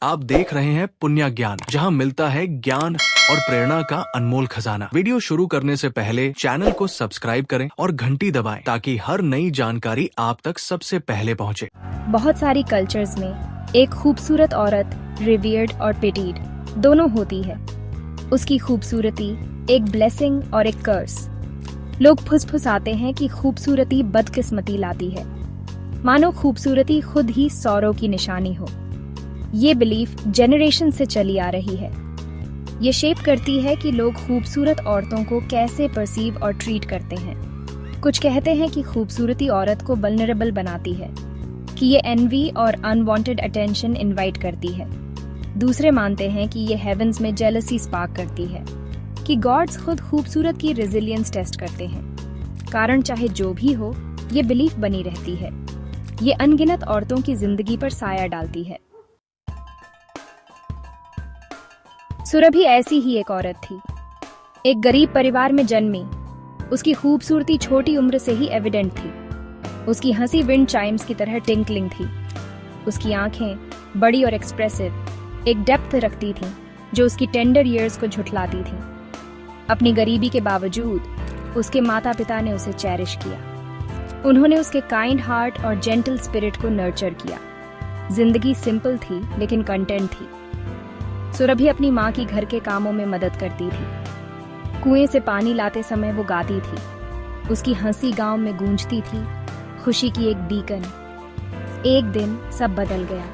आप देख रहे हैं पुण्य ज्ञान, जहां मिलता है ज्ञान और प्रेरणा का अनमोल खजाना। वीडियो शुरू करने से पहले चैनल को सब्सक्राइब करें और घंटी दबाएं ताकि हर नई जानकारी आप तक सबसे पहले पहुंचे। बहुत सारी कल्चर्स में एक खूबसूरत औरत रिवियर्ड और पिटीड दोनों होती है। उसकी खूबसूरती एक ब्लेसिंग और एक कर्स। लोग फुसफुसाते हैं कि खूबसूरती बदकिस्मती लाती है, मानो खूबसूरती खुद ही सौरों की निशानी हो। ये बिलीफ जनरेशन से चली आ रही है। ये शेप करती है कि लोग खूबसूरत औरतों को कैसे परसीव और ट्रीट करते हैं। कुछ कहते हैं कि खूबसूरती औरत को वल्नरेबल बनाती है, कि ये एनवी और अनवांटेड अटेंशन इनवाइट करती है। दूसरे मानते हैं कि ये हेवंस में जेलसी स्पार्क करती है, कि गॉड्स खुद खूबसूरत की रेजिलियंस टेस्ट करते हैं। कारण चाहे जो भी हो, ये बिलीफ बनी रहती है। ये अनगिनत औरतों की जिंदगी पर साया डालती है। सुरभि ऐसी ही एक औरत थी। एक गरीब परिवार में जन्मी। उसकी खूबसूरती छोटी उम्र से ही एविडेंट थी। उसकी हंसी विंड चाइम्स की तरह टिंकलिंग थी। उसकी आंखें बड़ी और एक्सप्रेसिव एक डेप्थ रखती थीं, जो उसकी टेंडर ईयर्स को झुठलाती थीं। अपनी गरीबी के बावजूद उसके माता पिता ने उसे चेरिश किया। उन्होंने उसके काइंड हार्ट और जेंटल स्पिरिट को नर्चर किया। जिंदगी सिंपल थी लेकिन कंटेंट थी। सुरभि अपनी माँ की घर के कामों में मदद करती थी। कुएं से पानी लाते समय वो गाती थी। उसकी हंसी गांव में गूंजती थी, खुशी की एक बीकन। एक दिन सब बदल गया।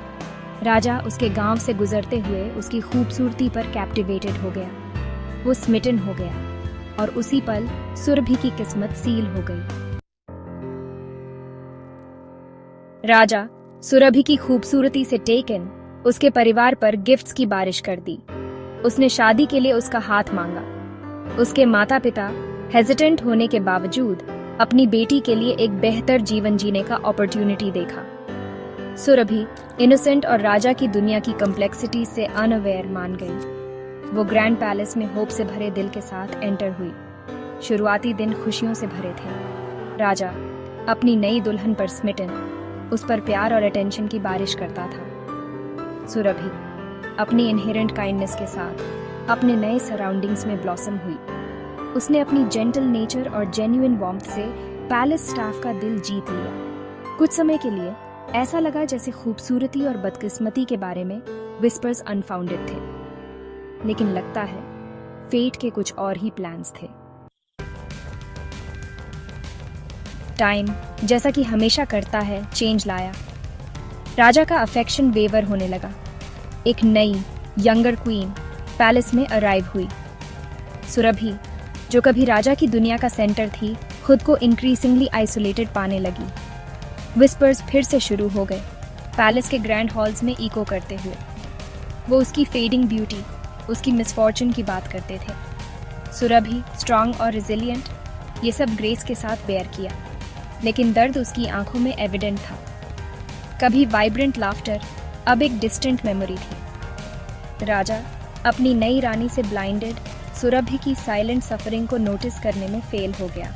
राजा उसके गांव से गुजरते हुए उसकी खूबसूरती पर कैप्टिवेटेड हो गया। वो स्मिटन हो गया और उसी पल सुरभि की किस्मत सील हो गई। राजा सुरभि की खूबसूरती से टेकन उसके परिवार पर गिफ्ट्स की बारिश कर दी। उसने शादी के लिए उसका हाथ मांगा। उसके माता पिता हेजिटेंट होने के बावजूद अपनी बेटी के लिए एक बेहतर जीवन जीने का अपॉर्चुनिटी देखा। सुरभि इनोसेंट और राजा की दुनिया की कॉम्प्लेक्सिटी से अनअवेयर मान गई। वो ग्रैंड पैलेस में होप से भरे दिल के साथ एंटर हुई। शुरुआती दिन खुशियों से भरे थे। राजा अपनी नई दुल्हन पर स्मिटन उस पर प्यार और अटेंशन की बारिश करता था। सुरभि अपनी इनहेरेंट काइंडनेस के साथ अपने नए सराउंडिंग्स में ब्लॉसम हुई। उसने अपनी जेंटल नेचर और जेन्युइन वार्मथ से पैलेस स्टाफ का दिल जीत लिया। कुछ समय के लिए ऐसा लगा जैसे खूबसूरती और बदकिस्मती के बारे में विस्पर्स अनफाउंडेड थे, लेकिन लगता है फेट के कुछ और ही प्लान्स थे। टाइम, जैसा कि हमेशा करता है, चेंज लाया। राजा का अफेक्शन वेवर होने लगा। एक नई यंगर क्वीन पैलेस में अराइव हुई। सुरभि, जो कभी राजा की दुनिया का सेंटर थी, खुद को इंक्रीजिंगली आइसोलेटेड पाने लगी। विस्पर्स फिर से शुरू हो गए, पैलेस के ग्रैंड हॉल्स में इको करते हुए। वो उसकी फेडिंग ब्यूटी, उसकी मिसफॉर्चून की बात करते थे। सुरभि स्ट्रांग और रिजिलियंट, ये सब ग्रेस के साथ बेयर किया, लेकिन दर्द उसकी आंखों में एविडेंट था। कभी वाइब्रेंट लाफ्टर, अब एक डिस्टेंट मेमोरी थी। राजा अपनी नई रानी से ब्लाइंडेड सुरभि की साइलेंट सफरिंग को नोटिस करने में फेल हो गया।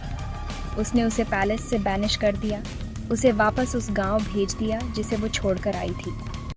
उसने उसे पैलेस से बैनिश कर दिया, उसे वापस उस गांव भेज दिया जिसे वो छोड़कर आई थी।